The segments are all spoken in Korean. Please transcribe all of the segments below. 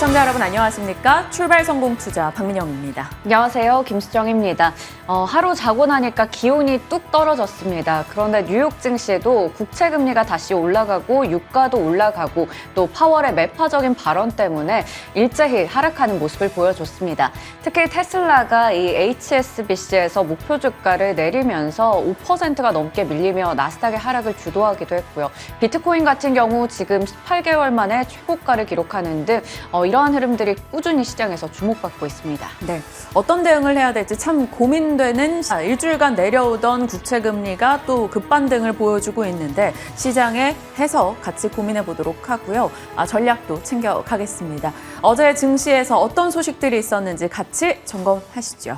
시청자 여러분 안녕하십니까? 출발 성공 투자 박민영입니다. 안녕하세요. 김수정입니다. 하루 자고 나니까 기온이 뚝 떨어졌습니다. 그런데 뉴욕 증시에도 국채 금리가 다시 올라가고 유가도 올라가고 또 파월의 매파적인 발언 때문에 일제히 하락하는 모습을 보여줬습니다. 특히 테슬라가 이 HSBC에서 목표 주가를 내리면서 5%가 넘게 밀리며 나스닥의 하락을 주도하기도 했고요. 비트코인 같은 경우 지금 18개월 만에 최고가를 기록하는 등 이러한 흐름들이 꾸준히 시장에서 주목받고 있습니다. 네, 어떤 대응을 해야 될지 참 고민되는 일주일간 내려오던 국채 금리가 또 급반등을 보여주고 있는데 시장의 해석 같이 고민해 보도록 하고요. 전략도 챙겨가겠습니다. 어제 증시에서 어떤 소식들이 있었는지 같이 점검하시죠.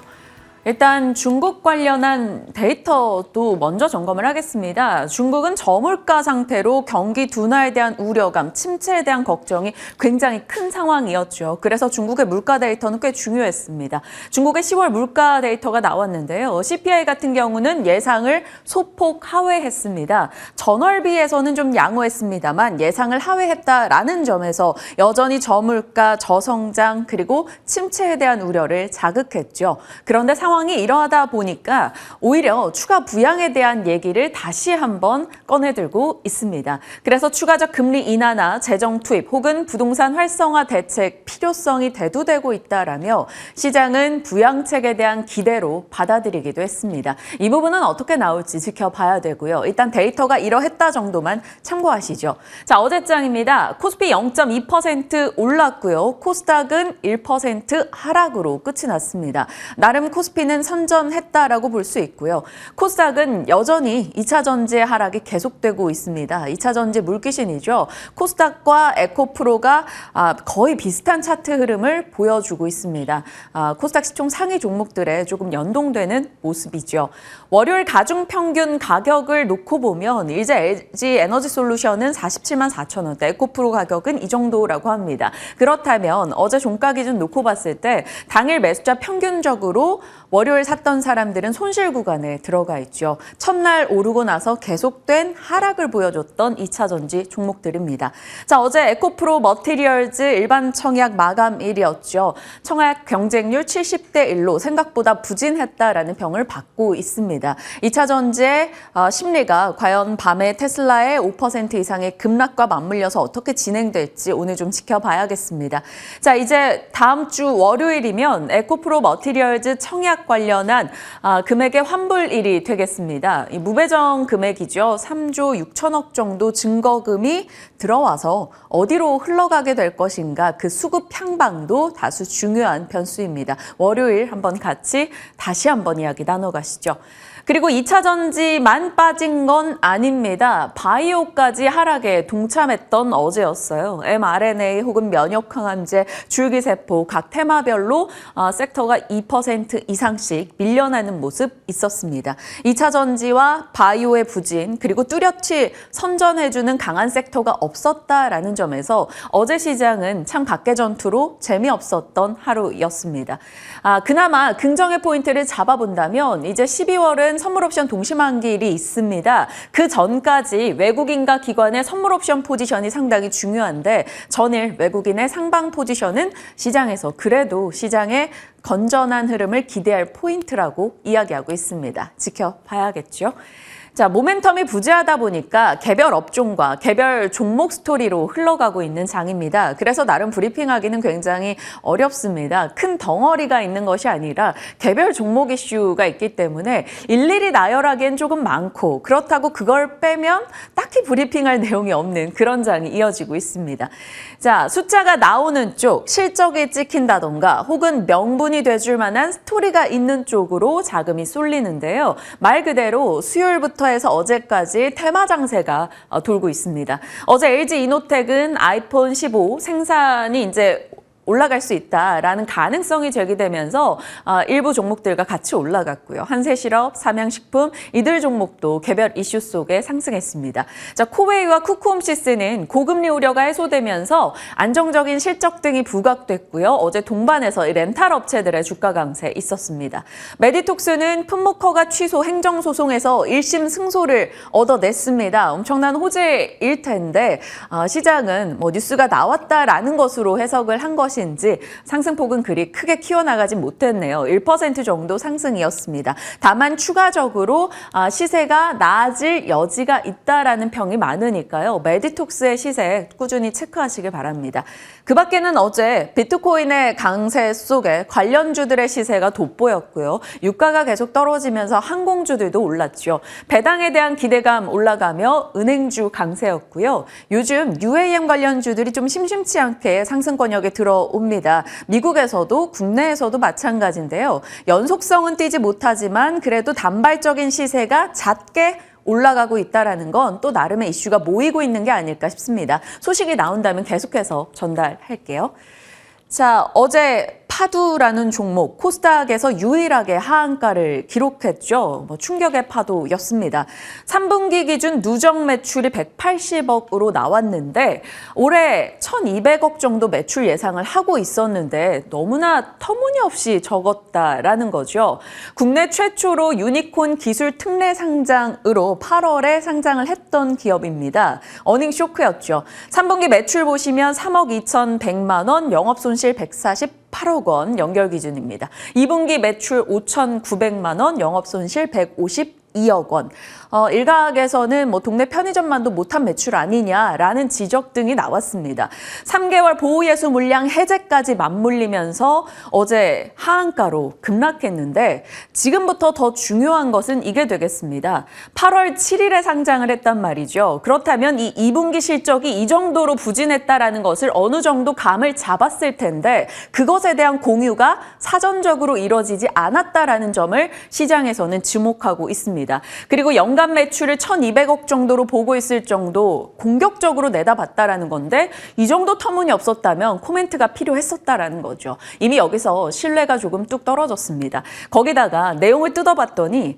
일단 중국 관련한 데이터도 먼저 점검을 하겠습니다. 중국은 저물가 상태로 경기 둔화에 대한 우려감, 침체에 대한 걱정이 굉장히 큰 상황이었죠. 그래서 중국의 물가 데이터는 꽤 중요했습니다. 중국의 10월 물가 데이터가 나왔는데요. CPI 같은 경우는 예상을 소폭 하회했습니다. 전월비에서는 좀 양호했습니다만 예상을 하회했다라는 점에서 여전히 저물가, 저성장 그리고 침체에 대한 우려를 자극했죠. 그런데 상황이 이러하다 보니까 오히려 추가 부양에 대한 얘기를 다시 한번 꺼내들고 있습니다. 그래서 추가적 금리 인하나 재정 투입 혹은 부동산 활성화 대책 필요성이 대두되고 있다라며 시장은 부양책에 대한 기대로 받아들이기도 했습니다. 이 부분은 어떻게 나올지 지켜봐야 되고요. 일단 데이터가 이러했다 정도만 참고하시죠. 자, 어제장입니다. 코스피 0.2% 올랐고요. 코스닥은 1% 하락으로 끝이 났습니다. 나름 코스피는 선전했다라고 볼 수 있고요. 코스닥은 여전히 2차 전지의 하락이 계속되고 있습니다. 2차 전지 물귀신이죠. 코스닥과 에코프로가 거의 비슷한 차트 흐름을 보여주고 있습니다. 코스닥 시총 상위 종목들에 조금 연동되는 모습이죠. 월요일 가중평균 가격을 놓고 보면 이제 LG 에너지솔루션은 47만 4천 원대, 에코프로 가격은 이 정도라고 합니다. 그렇다면 어제 종가 기준 놓고 봤을 때 당일 매수자 평균적으로 월요일 샀던 사람들은 손실 구간에 들어가 있죠. 첫날 오르고 나서 계속된 하락을 보여줬던 2차 전지 종목들입니다. 자, 어제 에코프로 머티리얼즈 일반 청약 마감일이었죠. 청약 경쟁률 70대 1로 생각보다 부진했다라는 평을 받고 있습니다. 2차 전지의 심리가 과연 밤에 테슬라의 5% 이상의 급락과 맞물려서 어떻게 진행될지 오늘 좀 지켜봐야겠습니다. 자, 이제 다음 주 월요일이면 에코프로 머티리얼즈 청약 관련한 금액의 환불일이 되겠습니다. 이 무배정 금액이죠. 3조 6천억 정도 증거금이 들어와서 어디로 흘러가게 될 것인가 그 수급 향방도 다수 중요한 변수입니다. 월요일 한번 같이 다시 한번 이야기 나눠가시죠. 그리고 2차 전지만 빠진 건 아닙니다. 바이오까지 하락에 동참했던 어제였어요. mRNA 혹은 면역항암제, 줄기세포 각 테마별로 섹터가 2% 이상씩 밀려나는 모습 있었습니다. 2차 전지와 바이오의 부진 그리고 뚜렷이 선전해주는 강한 섹터가 없었다라는 점에서 어제 시장은 참 각계전투로 재미없었던 하루였습니다. 그나마 긍정의 포인트를 잡아본다면 이제 12월은 선물옵션 동시만기일이 있습니다. 그 전까지 외국인과 기관의 선물옵션 포지션이 상당히 중요한데 전일 외국인의 상방 포지션은 시장에서 그래도 시장의 건전한 흐름을 기대할 포인트라고 이야기하고 있습니다. 지켜봐야겠죠. 자, 모멘텀이 부재하다 보니까 개별 업종과 개별 종목 스토리로 흘러가고 있는 장입니다. 그래서 나름 브리핑하기는 굉장히 어렵습니다. 큰 덩어리가 있는 것이 아니라 개별 종목 이슈가 있기 때문에 일일이 나열하기엔 조금 많고 그렇다고 그걸 빼면 딱히 브리핑할 내용이 없는 그런 장이 이어지고 있습니다. 자, 숫자가 나오는 쪽, 실적이 찍힌다던가 혹은 명분이 돼줄 만한 스토리가 있는 쪽으로 자금이 쏠리는데요. 말 그대로 수요일부터 해서 어제까지 테마 장세가 돌고 있습니다. 어제 LG 이노텍은 아이폰 15 생산이 이제 올라갈 수 있다라는 가능성이 제기되면서 일부 종목들과 같이 올라갔고요. 한세실업, 삼양식품 이들 종목도 개별 이슈 속에 상승했습니다. 자, 코웨이와 쿠쿠홈시스는 고금리 우려가 해소되면서 안정적인 실적 등이 부각됐고요. 어제 동반해서 렌탈 업체들의 주가 강세 있었습니다. 메디톡스는 품목허가 취소 행정소송에서 1심 승소를 얻어냈습니다. 엄청난 호재일 텐데 시장은 뉴스가 나왔다라는 것으로 해석을 한 것이 것인지 상승폭은 그리 크게 키워나가지 못했네요. 1% 정도 상승이었습니다. 다만 추가적으로 시세가 나아질 여지가 있다라는 평이 많으니까요. 메디톡스의 시세 꾸준히 체크하시길 바랍니다. 그 밖에는 어제 비트코인의 강세 속에 관련주들의 시세가 돋보였고요. 유가가 계속 떨어지면서 항공주들도 올랐죠. 배당에 대한 기대감 올라가며 은행주 강세였고요. 요즘 UAM 관련주들이 좀 심심치 않게 상승권역에 들어옵니다. 미국에서도 국내에서도 마찬가지인데요. 연속성은 띄지 못하지만 그래도 단발적인 시세가 잦게 올라가고 있다는 건 또 나름의 이슈가 모이고 있는 게 아닐까 싶습니다. 소식이 나온다면 계속해서 전달할게요. 자, 어제 파두라는 종목, 코스닥에서 유일하게 하한가를 기록했죠. 충격의 파도였습니다. 3분기 기준 누적 매출이 180억으로 나왔는데 올해 1,200억 정도 매출 예상을 하고 있었는데 너무나 터무니없이 적었다라는 거죠. 국내 최초로 유니콘 기술 특례 상장으로 8월에 상장을 했던 기업입니다. 어닝 쇼크였죠. 3분기 매출 보시면 3억 2,100만 원, 영업손실 148억 원 연결 기준입니다. 2분기 매출 5,900만 원, 영업손실 152억 원. 일각에서는 동네 편의점만도 못한 매출 아니냐라는 지적 등이 나왔습니다. 3개월 보호예수 물량 해제까지 맞물리면서 어제 하한가로 급락했는데 지금부터 더 중요한 것은 이게 되겠습니다. 8월 7일에 상장을 했단 말이죠. 그렇다면 이 2분기 실적이 이 정도로 부진했다라는 것을 어느 정도 감을 잡았을 텐데 그것에 대한 공유가 사전적으로 이뤄지지 않았다라는 점을 시장에서는 주목하고 있습니다. 그리고 연간 매출을 1,200억 정도로 보고 있을 정도 공격적으로 내다봤다라는 건데 이 정도 터무니없었다면 코멘트가 필요했었다라는 거죠. 이미 여기서 신뢰가 조금 뚝 떨어졌습니다. 거기다가 내용을 뜯어봤더니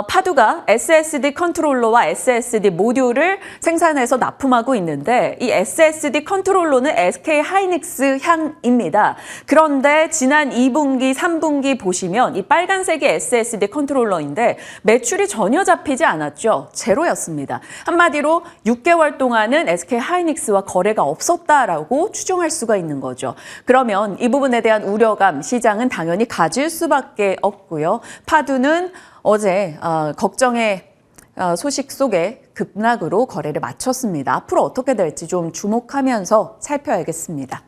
파두가 SSD 컨트롤러와 SSD 모듈을 생산해서 납품하고 있는데 이 SSD 컨트롤러는 SK 하이닉스 향입니다. 그런데 지난 2분기, 3분기 보시면 이 빨간색이 SSD 컨트롤러인데 매출이 전혀 잡히지 않았죠. 제로였습니다. 한마디로 6개월 동안은 SK 하이닉스와 거래가 없었다라고 추정할 수가 있는 거죠. 그러면 이 부분에 대한 우려감 시장은 당연히 가질 수밖에 없고요. 파두는 어제 걱정의 소식 속에 급락으로 거래를 마쳤습니다. 앞으로 어떻게 될지 좀 주목하면서 살펴야겠습니다.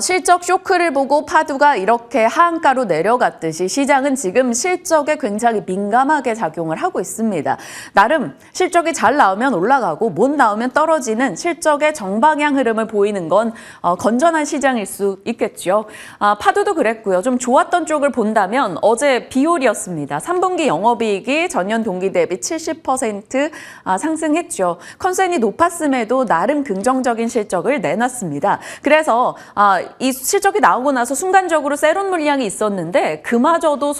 실적 쇼크를 보고 파두가 이렇게 하한가로 내려갔듯이 시장은 지금 실적에 굉장히 민감하게 작용을 하고 있습니다. 나름 실적이 잘 나오면 올라가고 못 나오면 떨어지는 실적의 정방향 흐름을 보이는 건 건전한 시장일 수 있겠죠. 파두도 그랬고요. 좀 좋았던 쪽을 본다면 어제 비올이었습니다. 3분기 영업이익이 전년 동기 대비 70% 상승했죠. 컨센이 높았음에도 나름 긍정적인 실적을 내놨습니다. 그래서 이 실적이 나오고 나서 순간적으로 세론 물량이 있었는데 그마저도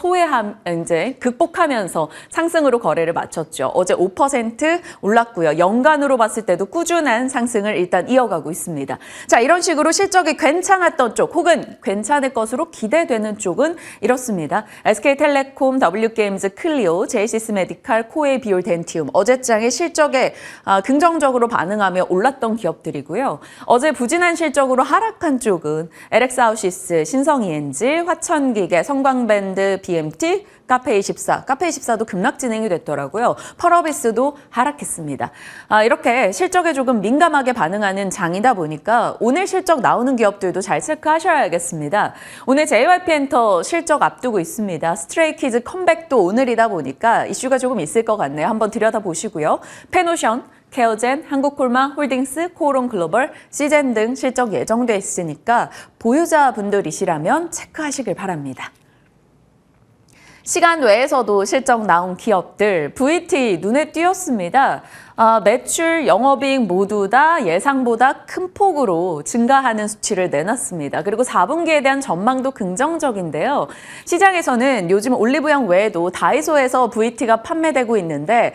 이제 극복하면서 상승으로 거래를 마쳤죠. 어제 5% 올랐고요. 연간으로 봤을 때도 꾸준한 상승을 일단 이어가고 있습니다. 자, 이런 식으로 실적이 괜찮았던 쪽 혹은 괜찮을 것으로 기대되는 쪽은 이렇습니다. SK텔레콤, W게임즈, 클리오, 제이시스 메디칼, 코웨이, 비올, 덴티움 어제장에 실적에 긍정적으로 반응하며 올랐던 기업들이고요. 어제 부진한 실적으로 하락한 쪽은 LX아웃시스, 신성이엔지, 화천기계, 성광밴드, BMT, 카페24. 카페24도 급락 진행이 됐더라고요. 펄어비스도 하락했습니다. 이렇게 실적에 조금 민감하게 반응하는 장이다 보니까 오늘 실적 나오는 기업들도 잘 체크하셔야겠습니다. 오늘 JYP엔터 실적 앞두고 있습니다. 스트레이키즈 컴백도 오늘이다 보니까 이슈가 조금 있을 것 같네요. 한번 들여다보시고요. 페노션, 케어젠, 한국콜마, 홀딩스, 코오롱글로벌, 시젠 등 실적 예정돼 있으니까 보유자분들이시라면 체크하시길 바랍니다. 시간 외에서도 실적 나온 기업들, VT 눈에 띄었습니다. 매출, 영업이익 모두 다 예상보다 큰 폭으로 증가하는 수치를 내놨습니다. 그리고 4분기에 대한 전망도 긍정적인데요. 시장에서는 요즘 올리브영 외에도 다이소에서 VT가 판매되고 있는데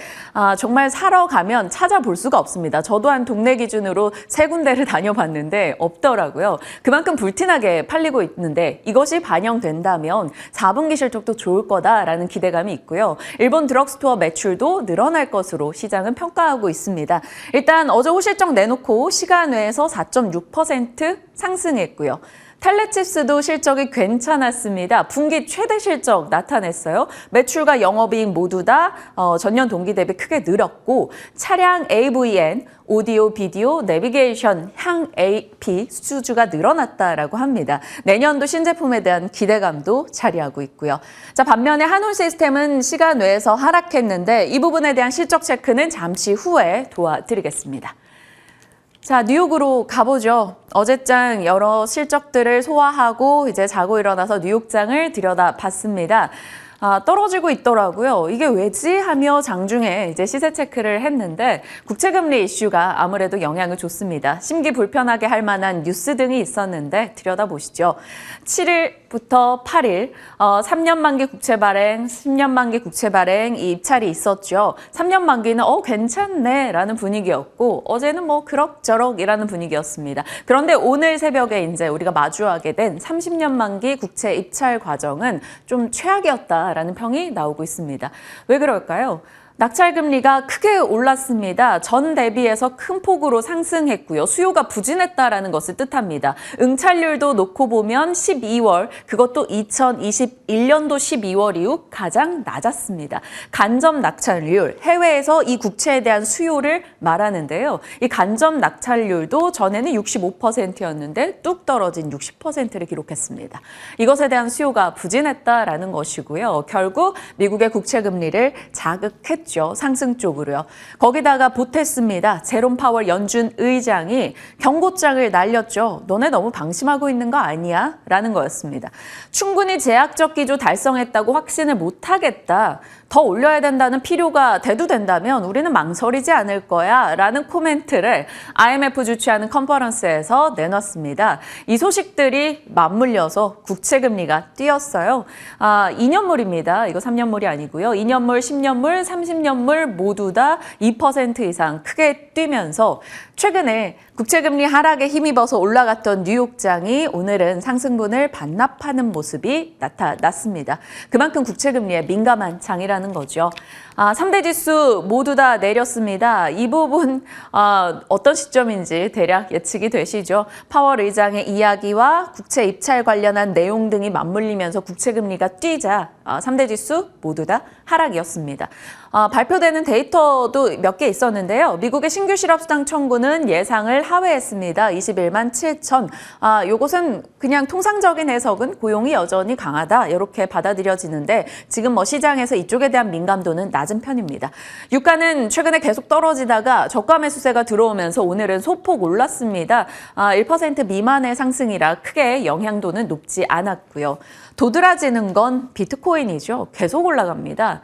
정말 사러 가면 찾아볼 수가 없습니다. 저도 한 동네 기준으로 3군데를 다녀봤는데 없더라고요. 그만큼 불티나게 팔리고 있는데 이것이 반영된다면 4분기 실적도 좋을 거다라는 기대감이 있고요. 일본 드럭스토어 매출도 늘어날 것으로 시장은 평가하고 평가하고 있습니다. 일단 어제 호실적 내놓고 시간 외에서 4.6% 상승했고요. 텔레칩스도 실적이 괜찮았습니다. 분기 최대 실적 나타냈어요. 매출과 영업이익 모두 다 전년 동기 대비 크게 늘었고 차량 AVN, 오디오, 비디오, 내비게이션, 향 AP 수주가 늘어났다라고 합니다. 내년도 신제품에 대한 기대감도 자리하고 있고요. 자, 반면에 한올 시스템은 시간 외에서 하락했는데 이 부분에 대한 실적 체크는 잠시 후에 도와드리겠습니다. 자, 뉴욕으로 가보죠. 어제장 여러 실적들을 소화하고 이제 자고 일어나서 뉴욕장을 들여다봤습니다. 떨어지고 있더라고요. 이게 왜지? 하며 장중에 이제 시세 체크를 했는데 국채금리 이슈가 아무래도 영향을 줬습니다. 심기 불편하게 할 만한 뉴스 등이 있었는데 들여다보시죠. 7일부터 8일 3년 만기 국채 발행, 10년 만기 국채 발행 이 입찰이 있었죠. 3년 만기는 괜찮네 라는 분위기였고 어제는 뭐 그럭저럭이라는 분위기였습니다. 그런데 오늘 새벽에 이제 우리가 마주하게 된 30년 만기 국채 입찰 과정은 좀 최악이었다 라는 평이 나오고 있습니다. 왜 그럴까요? 낙찰금리가 크게 올랐습니다. 전 대비해서 큰 폭으로 상승했고요. 수요가 부진했다라는 것을 뜻합니다. 응찰률도 놓고 보면 12월, 그것도 2021년도 12월 이후 가장 낮았습니다. 간접 낙찰률, 해외에서 이 국채에 대한 수요를 말하는데요. 이 간접 낙찰률도 전에는 65%였는데 뚝 떨어진 60%를 기록했습니다. 이것에 대한 수요가 부진했다라는 것이고요. 결국 미국의 국채금리를 자극했죠. 상승 쪽으로요. 거기다가 보탰습니다. 제롬 파월 연준 의장이 경고장을 날렸죠. 너네 너무 방심하고 있는 거 아니야? 라는 거였습니다. 충분히 제약적 기조 달성했다고 확신을 못하겠다. 더 올려야 된다는 필요가 대두된다면 우리는 망설이지 않을 거야 라는 코멘트를 IMF 주최하는 컨퍼런스에서 내놨습니다. 이 소식들이 맞물려서 국채금리가 뛰었어요. 2년물입니다. 이거 3년물이 아니고요. 2년물, 10년물, 30년물 모두 다 2% 이상 크게 뛰면서 최근에 국채금리 하락에 힘입어서 올라갔던 뉴욕장이 오늘은 상승분을 반납하는 모습이 나타났습니다. 그만큼 국채금리에 민감한 장이라는 거죠. 3대 지수 모두 다 내렸습니다. 이 부분 어떤 시점인지 대략 예측이 되시죠? 파월 의장의 이야기와 국채 입찰 관련한 내용 등이 맞물리면서 국채금리가 뛰자 3대 지수 모두 다 하락이었습니다. 발표되는 데이터도 몇 개 있었는데요. 미국의 신규 실업수당 청구는 예상을 하회했습니다. 21만 7천. 요것은 그냥 통상적인 해석은 고용이 여전히 강하다 이렇게 받아들여지는데 지금 뭐 시장에서 이쪽에 대한 민감도는 낮은 편입니다. 유가는 최근에 계속 떨어지다가 저가 매수세가 들어오면서 오늘은 소폭 올랐습니다. 1% 미만의 상승이라 크게 영향도는 높지 않았고요. 도드라지는 건 비트코인이죠. 계속 올라갑니다.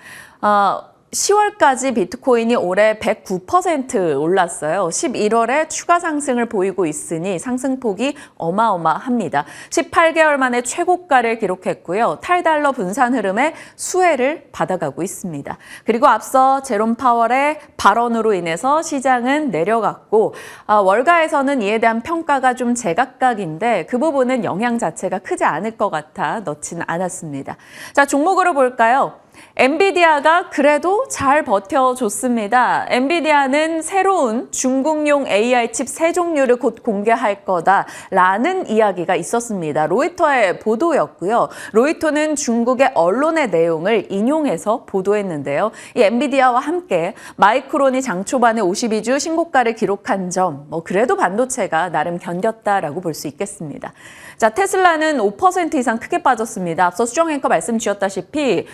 10월까지 비트코인이 올해 109% 올랐어요. 11월에 추가 상승을 보이고 있으니 상승폭이 어마어마합니다. 18개월 만에 최고가를 기록했고요. 탈달러 분산 흐름에 수혜를 받아가고 있습니다. 그리고 앞서 제롬 파월의 발언으로 인해서 시장은 내려갔고 월가에서는 이에 대한 평가가 좀 제각각인데 그 부분은 영향 자체가 크지 않을 것 같아 넣지는 않았습니다. 자, 종목으로 볼까요? 엔비디아가 그래도 잘 버텨줬습니다. 엔비디아는 새로운 중국용 AI 칩 세 종류를 곧 공개할 거다라는 이야기가 있었습니다. 로이터의 보도였고요. 로이터는 중국의 언론의 내용을 인용해서 보도했는데요. 이 엔비디아와 함께 마이크론이 장 초반에 52주 신고가를 기록한 점, 그래도 반도체가 나름 견뎠다라고 볼 수 있겠습니다. 자, 테슬라는 5% 이상 크게 빠졌습니다. 앞서 수정 앵커 말씀 주셨다시피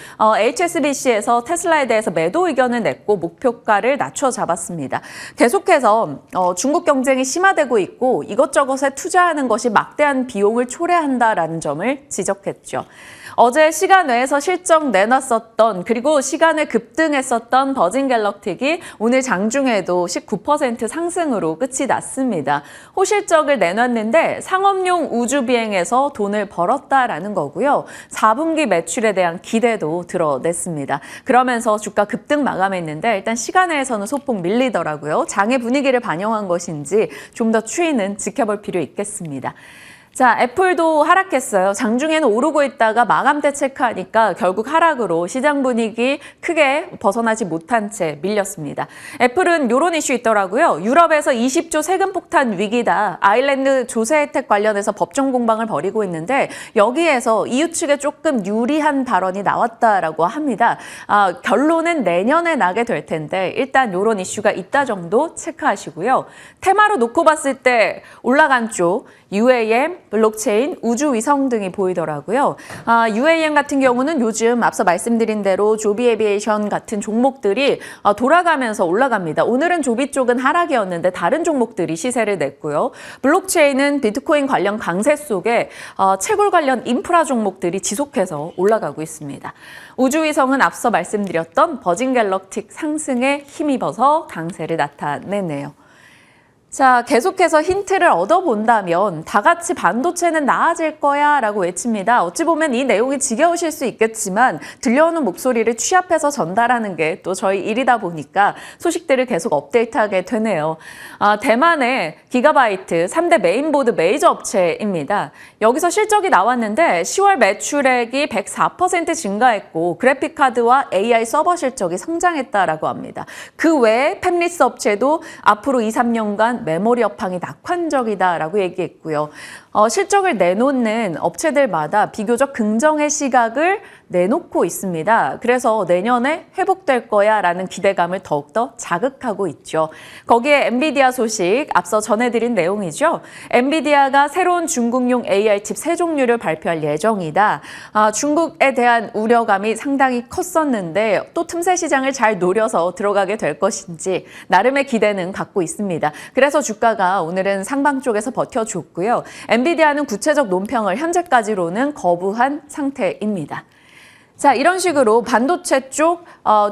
HSBC에서 테슬라에 대해서 매도 의견을 냈고 목표가를 낮춰 잡았습니다. 계속해서 중국 경쟁이 심화되고 있고 이것저것에 투자하는 것이 막대한 비용을 초래한다라는 점을 지적했죠. 어제 시간 외에서 실적 내놨었던 그리고 시간에 급등했었던 버진갤럭틱이 오늘 장중에도 19% 상승으로 끝이 났습니다. 호실적을 내놨는데 상업용 우주 비행에서 돈을 벌었다라는 거고요. 4분기 매출에 대한 기대도 드러냈습니다. 그러면서 주가 급등 마감했는데 일단 시간 외에서는 소폭 밀리더라고요. 장의 분위기를 반영한 것인지 좀 더 추이는 지켜볼 필요 있겠습니다. 자, 애플도 하락했어요. 장중에는 오르고 있다가 마감대 체크하니까 결국 하락으로 시장 분위기 크게 벗어나지 못한 채 밀렸습니다. 애플은 이런 이슈 있더라고요. 유럽에서 20조 세금 폭탄 위기다. 아일랜드 조세 혜택 관련해서 법정 공방을 벌이고 있는데 여기에서 EU 측에 조금 유리한 발언이 나왔다라고 합니다. 결론은 내년에 나게 될 텐데 일단 이런 이슈가 있다 정도 체크하시고요. 테마로 놓고 봤을 때 올라간 쪽 UAM, 블록체인, 우주위성 등이 보이더라고요. UAM 같은 경우는 요즘 앞서 말씀드린 대로 조비 에비에이션 같은 종목들이 돌아가면서 올라갑니다. 오늘은 조비 쪽은 하락이었는데 다른 종목들이 시세를 냈고요. 블록체인은 비트코인 관련 강세 속에 채굴 관련 인프라 종목들이 지속해서 올라가고 있습니다. 우주위성은 앞서 말씀드렸던 버진 갤럭틱 상승에 힘입어서 강세를 나타내네요. 자, 계속해서 힌트를 얻어본다면 다 같이 반도체는 나아질 거야 라고 외칩니다. 어찌 보면 이 내용이 지겨우실 수 있겠지만 들려오는 목소리를 취합해서 전달하는 게 또 저희 일이다 보니까 소식들을 계속 업데이트하게 되네요. 대만의 기가바이트 3대 메인보드 메이저 업체입니다. 여기서 실적이 나왔는데 10월 매출액이 104% 증가했고 그래픽카드와 AI 서버 실적이 성장했다라고 합니다. 그 외에 팹리스 업체도 앞으로 2, 3년간 메모리 업황이 낙관적이다라고 얘기했고요. 실적을 내놓는 업체들마다 비교적 긍정의 시각을 내놓고 있습니다. 그래서 내년에 회복될 거야 라는 기대감을 더욱더 자극하고 있죠. 거기에 엔비디아 소식 앞서 전해드린 내용이죠. 엔비디아가 새로운 중국용 AI 칩 세 종류를 발표할 예정이다. 중국에 대한 우려감이 상당히 컸었는데 또 틈새 시장을 잘 노려서 들어가게 될 것인지 나름의 기대는 갖고 있습니다. 그래서 주가가 오늘은 상방 쪽에서 버텨줬고요. 엔비디아는 구체적 논평을 현재까지로는 거부한 상태입니다. 자, 이런 식으로 반도체 쪽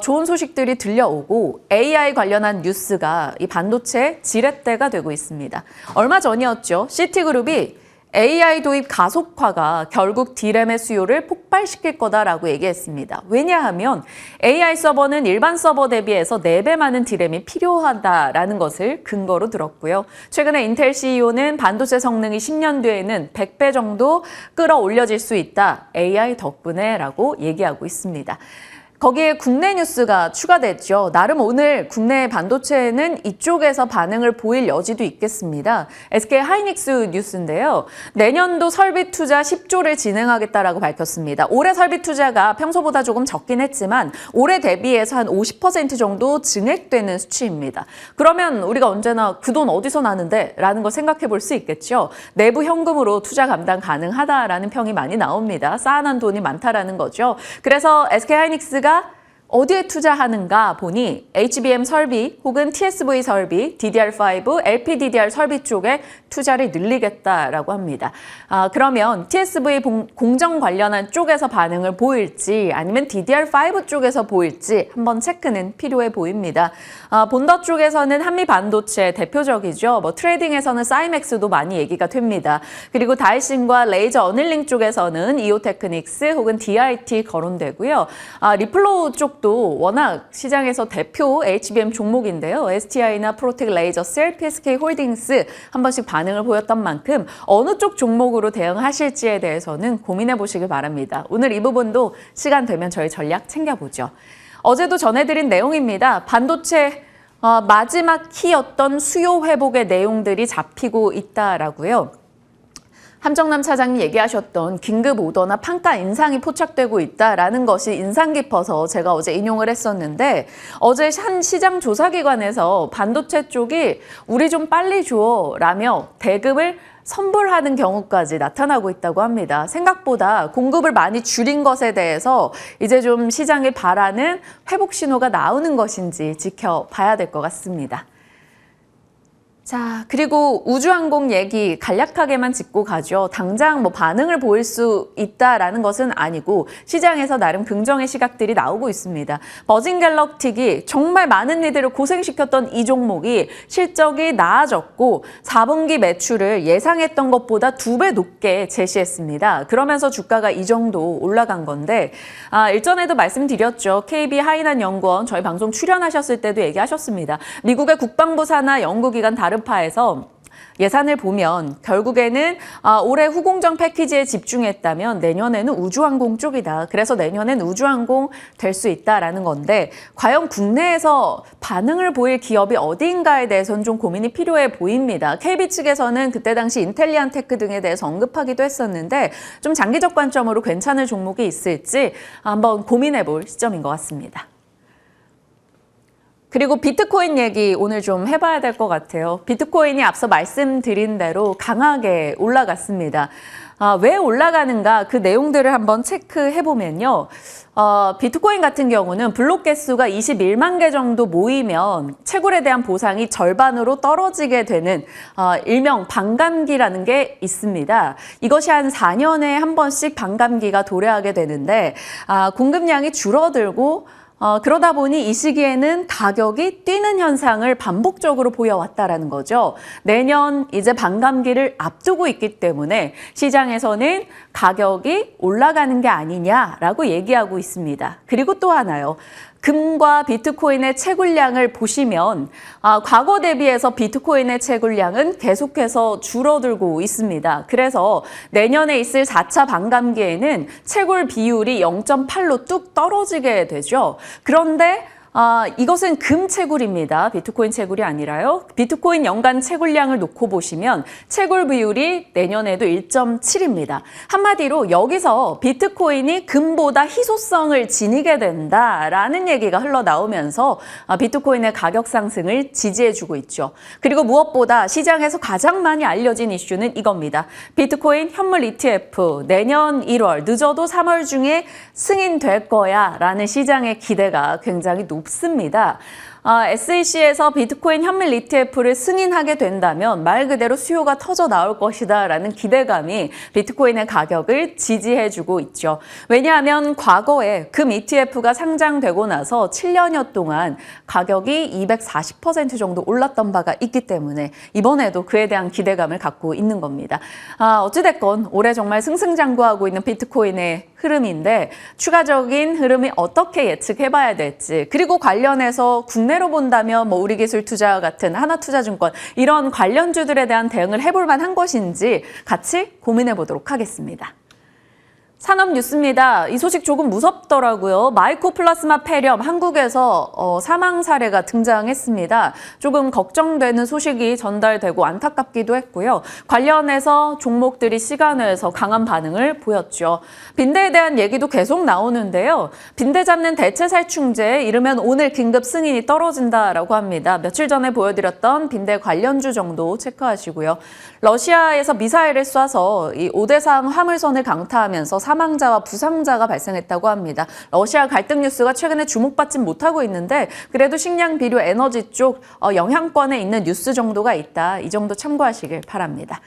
좋은 소식들이 들려오고 AI 관련한 뉴스가 이 반도체 지렛대가 되고 있습니다. 얼마 전이었죠. 시티그룹이 AI 도입 가속화가 결국 D램의 수요를 폭발시킬 거다라고 얘기했습니다. 왜냐하면 AI 서버는 일반 서버 대비해서 4배 많은 D램이 필요하다라는 것을 근거로 들었고요. 최근에 인텔 CEO는 반도체 성능이 10년 뒤에는 100배 정도 끌어올려질 수 있다. AI 덕분에라고 얘기하고 있습니다. 거기에 국내 뉴스가 추가됐죠. 나름 오늘 국내 반도체는 이쪽에서 반응을 보일 여지도 있겠습니다. SK 하이닉스 뉴스인데요. 내년도 설비 투자 10조를 진행하겠다라고 밝혔습니다. 올해 설비 투자가 평소보다 조금 적긴 했지만 올해 대비해서 한 50% 정도 증액되는 수치입니다. 그러면 우리가 언제나 그 돈 어디서 나는데? 라는 걸 생각해 볼 수 있겠죠. 내부 현금으로 투자 감당 가능하다라는 평이 많이 나옵니다. 쌓아놓은 돈이 많다라는 거죠. 그래서 SK 하이닉스가 어디에 투자하는가 보니 HBM 설비 혹은 TSV 설비, DDR5, LPDDR 설비 쪽에 투자를 늘리겠다라고 합니다. 그러면 TSV 공정 관련한 쪽에서 반응을 보일지 아니면 DDR5 쪽에서 보일지 한번 체크는 필요해 보입니다. 본더 쪽에서는 한미 반도체 대표적이죠. 트레이딩에서는 사이맥스도 많이 얘기가 됩니다. 그리고 다이신과 레이저 어닐링 쪽에서는 이오테크닉스 혹은 DIT 거론되고요. 리플로우 쪽도 워낙 시장에서 대표 HBM 종목인데요. STI나 프로텍 레이저셀, PSK 홀딩스 한 번씩 반응을 보였던 만큼 어느 쪽 종목으로 대응하실지에 대해서는 고민해 보시길 바랍니다. 오늘 이 부분도 시간 되면 저희 전략 챙겨보죠. 어제도 전해드린 내용입니다. 반도체 마지막 키였던 수요 회복의 내용들이 잡히고 있다라고요. 함정남 차장님 얘기하셨던 긴급 오더나 판가 인상이 포착되고 있다라는 것이 인상 깊어서 제가 어제 인용을 했었는데 어제 한 시장 조사기관에서 반도체 쪽이 우리 좀 빨리 줘 라며 대금을 선불하는 경우까지 나타나고 있다고 합니다. 생각보다 공급을 많이 줄인 것에 대해서 이제 좀 시장이 바라는 회복 신호가 나오는 것인지 지켜봐야 될 것 같습니다. 자, 그리고 우주항공 얘기 간략하게만 짚고 가죠. 당장 반응을 보일 수 있다라는 것은 아니고 시장에서 나름 긍정의 시각들이 나오고 있습니다. 버진 갤럭틱이 정말 많은 이들을 고생시켰던 이 종목이 실적이 나아졌고 4분기 매출을 예상했던 것보다 2배 높게 제시했습니다. 그러면서 주가가 이 정도 올라간 건데 일전에도 말씀드렸죠. KB 하이난 연구원 저희 방송 출연하셨을 때도 얘기하셨습니다. 미국의 국방부 산하 연구기관 다르파에서 예산을 보면 결국에는 올해 후공정 패키지에 집중했다면 내년에는 우주항공 쪽이다. 그래서 내년엔 우주항공 될 수 있다라는 건데 과연 국내에서 반응을 보일 기업이 어디인가에 대해서는 좀 고민이 필요해 보입니다. KB 측에서는 그때 당시 인텔리안테크 등에 대해서 언급하기도 했었는데 좀 장기적 관점으로 괜찮은 종목이 있을지 한번 고민해 볼 시점인 것 같습니다. 그리고 비트코인 얘기 오늘 좀 해봐야 될 것 같아요. 비트코인이 앞서 말씀드린 대로 강하게 올라갔습니다. 왜 올라가는가 그 내용들을 한번 체크해보면요. 비트코인 같은 경우는 블록 개수가 21만 개 정도 모이면 채굴에 대한 보상이 절반으로 떨어지게 되는 일명 반감기라는 게 있습니다. 이것이 한 4년에 한 번씩 반감기가 도래하게 되는데 공급량이 줄어들고 그러다 보니 이 시기에는 가격이 뛰는 현상을 반복적으로 보여왔다라는 거죠. 내년 이제 반감기를 앞두고 있기 때문에 시장에서는 가격이 올라가는 게 아니냐라고 얘기하고 있습니다. 그리고 또 하나요. 금과 비트코인의 채굴량을 보시면 과거 대비해서 비트코인의 채굴량은 계속해서 줄어들고 있습니다. 그래서 내년에 있을 4차 반감기에는 채굴 비율이 0.8로 뚝 떨어지게 되죠. 그런데 이것은 금 채굴입니다. 비트코인 채굴이 아니라요. 비트코인 연간 채굴량을 놓고 보시면 채굴 비율이 내년에도 1.7입니다. 한마디로 여기서 비트코인이 금보다 희소성을 지니게 된다라는 얘기가 흘러나오면서 비트코인의 가격 상승을 지지해주고 있죠. 그리고 무엇보다 시장에서 가장 많이 알려진 이슈는 이겁니다. 비트코인 현물 ETF 내년 1월 늦어도 3월 중에 승인될 거야 라는 시장의 기대가 굉장히 높습니다. SEC에서 비트코인 현물 ETF를 승인하게 된다면 말 그대로 수요가 터져 나올 것이다 라는 기대감이 비트코인의 가격을 지지해주고 있죠. 왜냐하면 과거에 금 ETF가 상장되고 나서 7년여 동안 가격이 240% 정도 올랐던 바가 있기 때문에 이번에도 그에 대한 기대감을 갖고 있는 겁니다. 어찌됐건 올해 정말 승승장구하고 있는 비트코인의 흐름인데 추가적인 흐름이 어떻게 예측해봐야 될지 그리고 관련해서 국내로 본다면 우리기술투자와 같은 하나투자증권 이런 관련주들에 대한 대응을 해볼 만한 것인지 같이 고민해 보도록 하겠습니다. 산업 뉴스입니다. 이 소식 조금 무섭더라고요. 마이코플라스마 폐렴 한국에서 사망 사례가 등장했습니다. 조금 걱정되는 소식이 전달되고 안타깝기도 했고요. 관련해서 종목들이 시간외에서 강한 반응을 보였죠. 빈대에 대한 얘기도 계속 나오는데요. 빈대 잡는 대체 살충제 이르면 오늘 긴급 승인이 떨어진다라고 합니다. 며칠 전에 보여드렸던 빈대 관련주 정도 체크하시고요. 러시아에서 미사일을 쏴서 이 오대상 화물선을 강타하면서 사망자와 부상자가 발생했다고 합니다. 러시아 갈등 뉴스가 최근에 주목받지 못하고 있는데 그래도 식량, 비료, 에너지 쪽 영향권에 있는 뉴스 정도가 있다. 이 정도 참고하시길 바랍니다.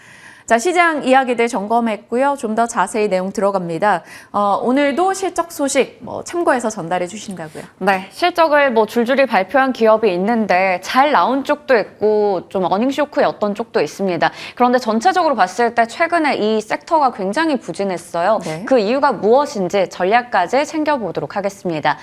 자, 시장 이야기들 점검했고요. 좀 더 자세히 내용 들어갑니다. 오늘도 실적 소식 참고해서 전달해 주신다고요? 네, 실적을 줄줄이 발표한 기업이 있는데 잘 나온 쪽도 있고 좀 어닝 쇼크였던 쪽도 있습니다. 그런데 전체적으로 봤을 때 최근에 이 섹터가 굉장히 부진했어요. 네. 그 이유가 무엇인지 전략까지 챙겨보도록 하겠습니다.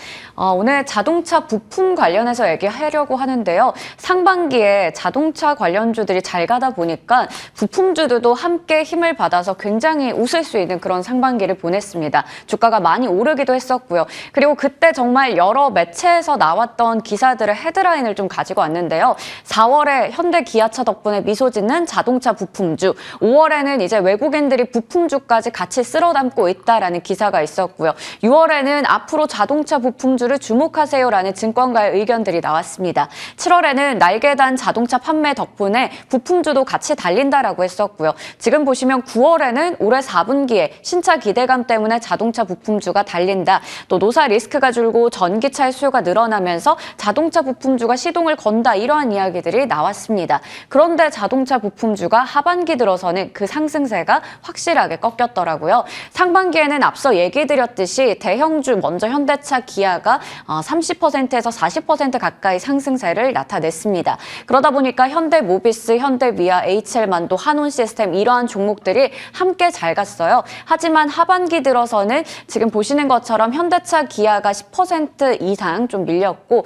오늘 자동차 부품 관련해서 얘기하려고 하는데요. 상반기에 자동차 관련주들이 잘 가다 보니까 부품주들도 함께 힘을 받아서 굉장히 웃을 수 있는 그런 상반기를 보냈습니다. 주가가 많이 오르기도 했었고요. 그리고 그때 정말 여러 매체에서 나왔던 기사들의 헤드라인을 좀 가지고 왔는데요. 4월에 현대 기아차 덕분에 미소 짓는 자동차 부품주, 5월에는 이제 외국인들이 부품주까지 같이 쓸어 담고 있다라는 기사가 있었고요. 6월에는 앞으로 자동차 부품주를 주목하세요라는 증권가의 의견들이 나왔습니다. 7월에는 날개단 자동차 판매 덕분에 부품주도 같이 달린다라고 했었고요. 지금 보시면 9월에는 올해 4분기에 신차 기대감 때문에 자동차 부품주가 달린다. 또 노사 리스크가 줄고 전기차의 수요가 늘어나면서 자동차 부품주가 시동을 건다. 이러한 이야기들이 나왔습니다. 그런데 자동차 부품주가 하반기 들어서는 그 상승세가 확실하게 꺾였더라고요. 상반기에는 앞서 얘기 드렸듯이 대형주 먼저 현대차, 기아가 30%에서 40% 가까이 상승세를 나타냈습니다. 그러다 보니까 현대모비스, 현대위아, HL만도, 한온시스템 등 이러한 종목들이 함께 잘 갔어요. 하지만 하반기 들어서는 지금 보시는 것처럼 현대차, 기아가 10% 이상 좀 밀렸고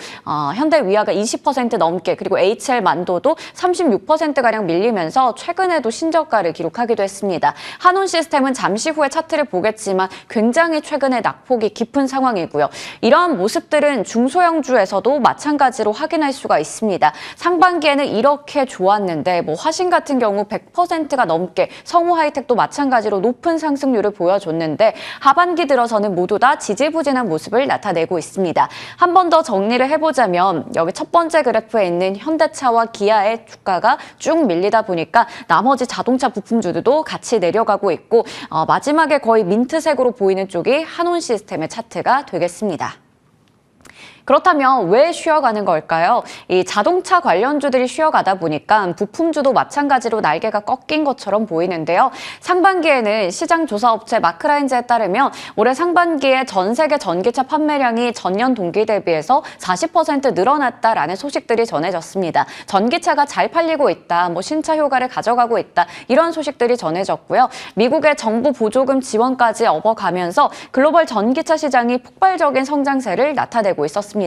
현대위아가 20% 넘게 그리고 HL만도도 36%가량 밀리면서 최근에도 신저가를 기록하기도 했습니다. 한온시스템은 잠시 후에 차트를 보겠지만 굉장히 최근에 낙폭이 깊은 상황이고요. 이러한 모습들은 중소형주에서도 마찬가지로 확인할 수가 있습니다. 상반기에는 이렇게 좋았는데 화신 같은 경우 100%가 넘게, 성우 하이텍도 마찬가지로 높은 상승률을 보여줬는데 하반기 들어서는 모두 다 지지부진한 모습을 나타내고 있습니다. 한 번 더 정리를 해보자면 여기 첫 번째 그래프에 있는 현대차와 기아의 주가가 쭉 밀리다 보니까 나머지 자동차 부품주들도 같이 내려가고 있고 마지막에 거의 민트색으로 보이는 쪽이 한온시스템의 차트가 되겠습니다. 그렇다면 왜 쉬어가는 걸까요? 이 자동차 관련주들이 쉬어가다 보니까 부품주도 마찬가지로 날개가 꺾인 것처럼 보이는데요. 상반기에는 시장조사업체 마크라인즈에 따르면 올해 상반기에 전 세계 전기차 판매량이 전년 동기 대비해서 40% 늘어났다라는 소식들이 전해졌습니다. 전기차가 잘 팔리고 있다, 신차 효과를 가져가고 있다, 이런 소식들이 전해졌고요. 미국의 정부 보조금 지원까지 업어가면서 글로벌 전기차 시장이 폭발적인 성장세를 나타내고 있었습니다.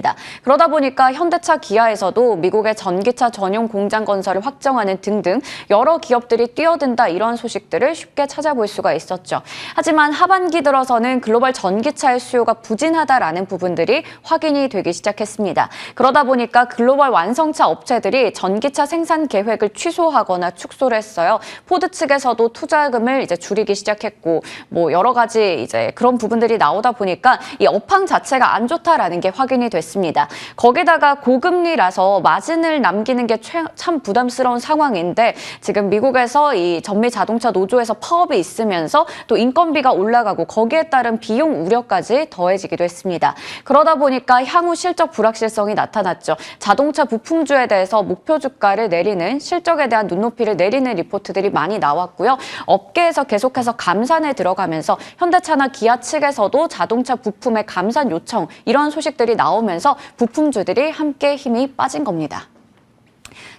그러다 보니까 현대차, 기아에서도 미국의 전기차 전용 공장 건설을 확정하는 등등 여러 기업들이 뛰어든다, 이런 소식들을 쉽게 찾아볼 수가 있었죠. 하지만 하반기 들어서는 글로벌 전기차의 수요가 부진하다라는 부분들이 확인이 되기 시작했습니다. 그러다 보니까 글로벌 완성차 업체들이 전기차 생산 계획을 취소하거나 축소를 했어요. 포드 측에서도 투자금을 줄이기 시작했고 여러 가지 그런 부분들이 나오다 보니까 이 업황 자체가 안 좋다라는 게 확인이 됐습니다. 거기다가 고금리라서 마진을 남기는 게 참 부담스러운 상황인데 지금 미국에서 이 전미 자동차 노조에서 파업이 있으면서 또 인건비가 올라가고 거기에 따른 비용 우려까지 더해지기도 했습니다. 그러다 보니까 향후 실적 불확실성이 나타났죠. 자동차 부품주에 대해서 목표 주가를 내리는, 실적에 대한 눈높이를 내리는 리포트들이 많이 나왔고요. 업계에서 계속해서 감산에 들어가면서 현대차나 기아 측에서도 자동차 부품의 감산 요청, 이런 소식들이 나오면서 부품주들이 함께 힘이 빠진 겁니다.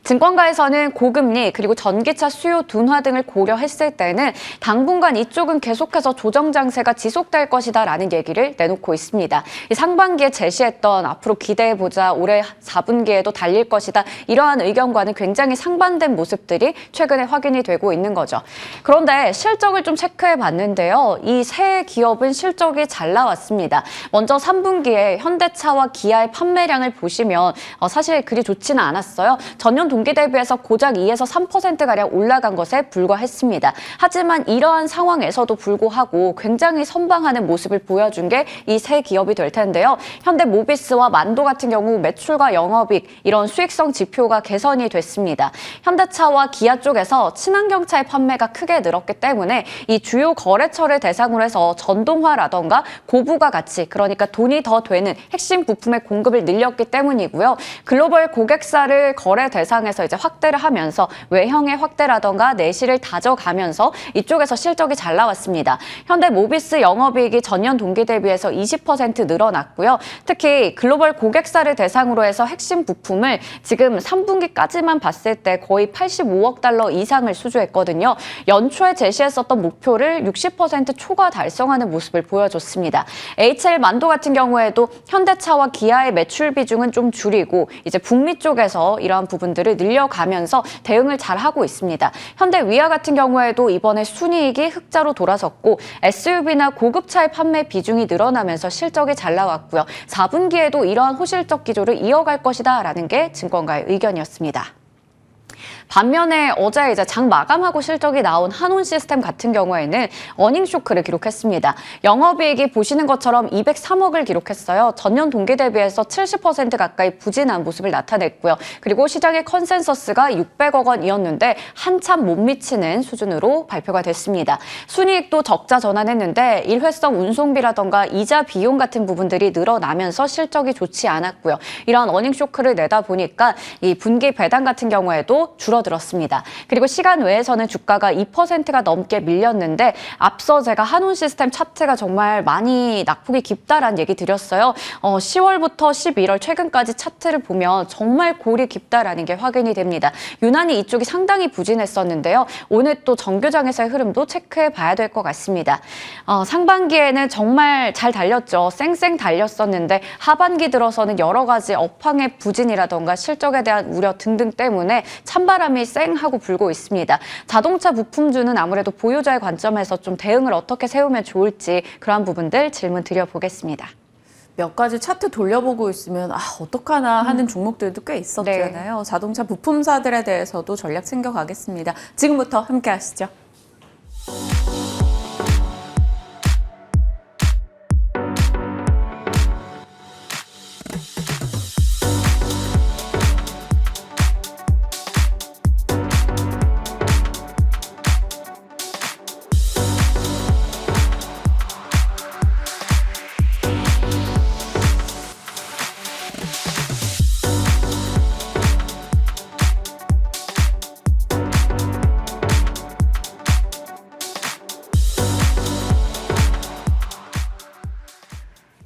증권가에서는 고금리 그리고 전기차 수요 둔화 등을 고려했을 때는 당분간 이쪽은 계속해서 조정 장세가 지속될 것이다라는 얘기를 내놓고 있습니다. 이 상반기에 제시했던 앞으로 기대해보자, 올해 4분기에도 달릴 것이다, 이러한 의견과는 굉장히 상반된 모습들이 최근에 확인이 되고 있는 거죠. 그런데 실적을 좀 체크해 봤는데요. 이 세 기업은 실적이 잘 나왔습니다. 먼저 3분기에 현대차와 기아의 판매량을 보시면 사실 그리 좋지는 않았어요. 전년 동기 대비해서 고작 2에서 3%가량 올라간 것에 불과했습니다. 하지만 이러한 상황에서도 불구하고 굉장히 선방하는 모습을 보여준 게 이 세 기업이 될 텐데요. 현대모비스와 만도 같은 경우 매출과 영업이익, 이런 수익성 지표가 개선이 됐습니다. 현대차와 기아 쪽에서 친환경차의 판매가 크게 늘었기 때문에 이 주요 거래처를 대상으로 해서 전동화라던가 고부가 가치, 그러니까 돈이 더 되는 핵심 부품의 공급을 늘렸기 때문이고요. 글로벌 고객사를 거래 대상에서 확대를 하면서 외형의 확대라던가 내실을 다져가면서 이쪽에서 실적이 잘 나왔습니다. 현대모비스 영업이익이 전년 동기 대비해서 20% 늘어났고요. 특히 글로벌 고객사를 대상으로 해서 핵심 부품을 지금 3분기까지만 봤을 때 거의 85억 달러 이상을 수주했거든요. 연초에 제시했었던 목표를 60% 초과 달성하는 모습을 보여줬습니다. HL만도 같은 경우에도 현대차와 기아의 매출 비중은 좀 줄이고 북미 쪽에서 이러한 부분들을 늘려가면서 대응을 잘 하고 있습니다. 현대위아 같은 경우에도 이번에 순이익이 흑자로 돌아섰고 SUV나 고급차의 판매 비중이 늘어나면서 실적이 잘 나왔고요. 4분기에도 이러한 호실적 기조를 이어갈 것이다라는 게 증권가의 의견이었습니다. 반면에 어제 장 마감하고 실적이 나온 한온시스템 같은 경우에는 어닝 쇼크를 기록했습니다. 영업이익이 보시는 것처럼 203억을 기록했어요. 전년 동기 대비해서 70% 가까이 부진한 모습을 나타냈고요. 그리고 시장의 컨센서스가 600억 원이었는데 한참 못 미치는 수준으로 발표가 됐습니다. 순이익도 적자 전환했는데 일회성 운송비라던가 이자 비용 같은 부분들이 늘어나면서 실적이 좋지 않았고요. 이런 어닝 쇼크를 내다 보니까 이 분기 배당 같은 경우에도 줄어들었습니다. 줄어들었습니다. 그리고 시간 외에서는 주가가 2%가 넘게 밀렸는데 앞서 제가 한온시스템 차트가 정말 많이 낙폭이 깊다라는 얘기 드렸어요. 10월부터 11월 최근까지 차트를 보면 정말 골이 깊다라는 게 확인이 됩니다. 유난히 이쪽이 상당히 부진했었는데요. 오늘 또 정교장에서의 흐름도 체크해 봐야 될 것 같습니다. 상반기에는 정말 잘 달렸죠. 쌩쌩 달렸었는데 하반기 들어서는 여러 가지 업황의 부진이라던가 실적에 대한 우려 등등 때문에 찬바람이 쌩하고 불고 있습니다. 자동차 부품주는 아무래도 보유자의 관점에서 좀 대응을 어떻게 세우면 좋을지 그러한 부분들 질문 드려보겠습니다. 몇 가지 차트 돌려보고 있으면 어떡하나 하는 종목들도 꽤 있었잖아요. 네. 자동차 부품사들에 대해서도 전략 챙겨가겠습니다. 지금부터 함께 하시죠.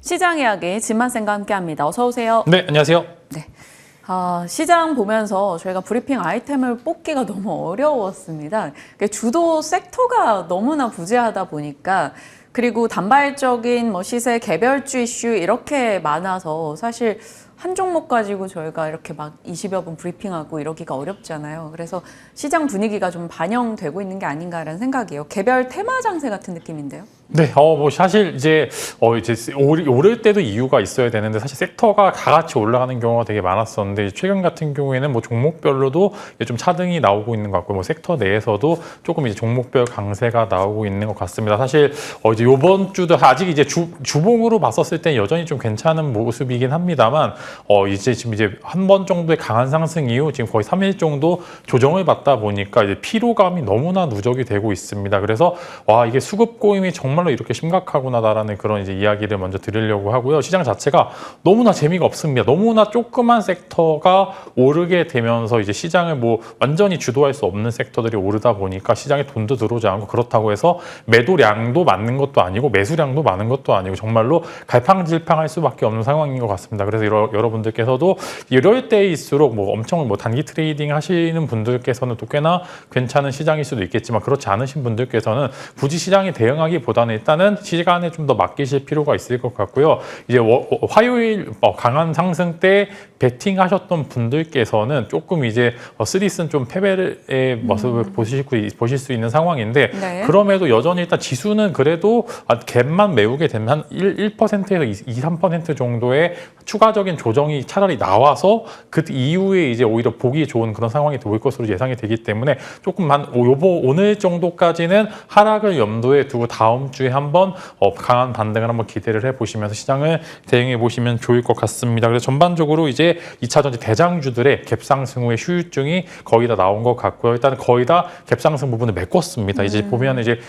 시장 이야기 진만쌤과 함께합니다. 어서 오세요. 네, 안녕하세요. 네. 시장 보면서 저희가 브리핑 아이템을 뽑기가 너무 어려웠습니다. 주도 섹터가 너무나 부재하다 보니까 그리고 단발적인 시세 개별주 이슈 이렇게 많아서 사실 한 종목 가지고 저희가 이렇게 막 20여 분 브리핑하고 이러기가 어렵잖아요. 그래서 시장 분위기가 좀 반영되고 있는 게 아닌가라는 생각이에요. 개별 테마 장세 같은 느낌인데요. 네, 사실 이제 오를 때도 이유가 있어야 되는데 사실 섹터가 다 같이 올라가는 경우가 되게 많았었는데 최근 같은 경우에는 종목별로도 좀 차등이 나오고 있는 것 같고 섹터 내에서도 조금 이제 종목별 강세가 나오고 있는 것 같습니다. 사실 이제 이번 주도 아직 이제 주봉으로 봤었을 때 여전히 좀 괜찮은 모습이긴 합니다만 지금 한 번 정도의 강한 상승 이후 지금 거의 3일 정도 조정을 받다 보니까 이제 피로감이 너무나 누적이 되고 있습니다. 그래서 이게 수급 고임이 정말로 이렇게 심각하구나라는 그런 이제 이야기를 먼저 드리려고 하고요. 시장 자체가 너무나 재미가 없습니다. 너무나 조그만 섹터가 오르게 되면서 이제 시장을 완전히 주도할 수 없는 섹터들이 오르다 보니까 시장에 돈도 들어오지 않고 그렇다고 해서 매도량도 많은 것도 아니고 매수량도 많은 것도 아니고 정말로 갈팡질팡할 수밖에 없는 상황인 것 같습니다. 그래서 여러분들께서도 이럴 때일수록 엄청 단기 트레이딩 하시는 분들께서는 또 꽤나 괜찮은 시장일 수도 있겠지만 그렇지 않으신 분들께서는 굳이 시장에 대응하기보다는 일단은 시간에 좀 더 맡기실 필요가 있을 것 같고요. 이제 화요일 강한 상승 때 베팅하셨던 분들께서는 조금 이제 쓰리슨 좀 패배의 모습을 보실 수 있는 상황인데 네. 그럼에도 여전히 일단 지수는 그래도 갭만 메우게 되면 한 1%에서 2-3% 정도의 추가적인 조정이 차라리 나와서 그 이후에 이제 오히려 보기 좋은 그런 상황이 될 것으로 예상이 되기 때문에 조금만 오늘 정도까지는 하락을 염두에 두고 다음 주에 한번 강한 반등을 한번 기대를 해보시면서 시장을 대응해 보시면 좋을 것 같습니다. 그래서 전반적으로 이제 2차 전지 대장주들의 갭상승 후의 휴유증이 거의 다 나온 것 같고요. 일단은 거의 다 갭상승 부분을 메꿨습니다. 이제 보면 이제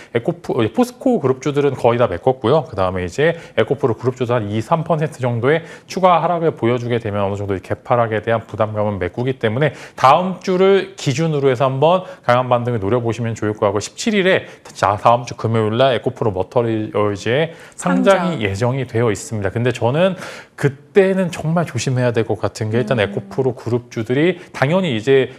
포스코 그룹주들은 거의 다 메꿨고요. 그 다음에 이제 에코프로 그룹주도 한 2-3% 정도의 추가 하락을 보여주게 되면 어느 정도 갭 하락에 대한 부담감은 메꾸기 때문에 다음 주를 기준으로 해서 한번 강한 반등을 노려보시면 좋을 것 같고 17일에 다음 주 금요일날 에코프로 머터리얼즈의 상장이 예정이 되어 있습니다. 근데 저는 그때는 정말 조심해야 될 것 같은 게 일단 에코프로 그룹주들이 당연히 이제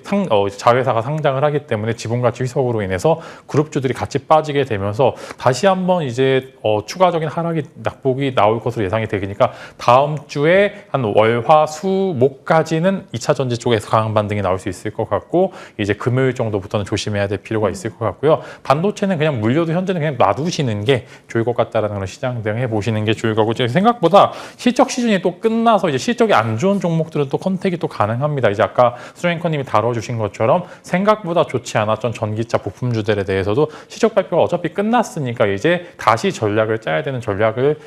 자회사가 상장을 하기 때문에 지분가치 희석으로 인해서 그룹주들이 같이 빠지게 되면서 다시 한번 이제 추가적인 하락이 낙폭이 나올 것으로 예상이 되니까 다음 주에 한 월, 화, 수, 목까지는 2차 전지 쪽에서 강한 반등이 나올 수 있을 것 같고 이제 금요일 정도부터는 조심해야 될 필요가 있을 것 같고요. 반도체는 그냥 물려도 현재는 그냥 놔두시는 게 좋을 것 같다라는 그런 시장 대응해 보시는 게 좋을 거고 생각보다 실적 시즌이 또 끝나서 이제 실적이 안 좋은 종목들은 또 컨택이 또 가능합니다. 이제 아까 수랭커님이 다뤄주신 것처럼 생각보다 좋지 않았던 전기차 부품주들에 대해서도 실적 발표가 어차피 끝났으니까 이제 다시 전략을 짜야 되는 전략을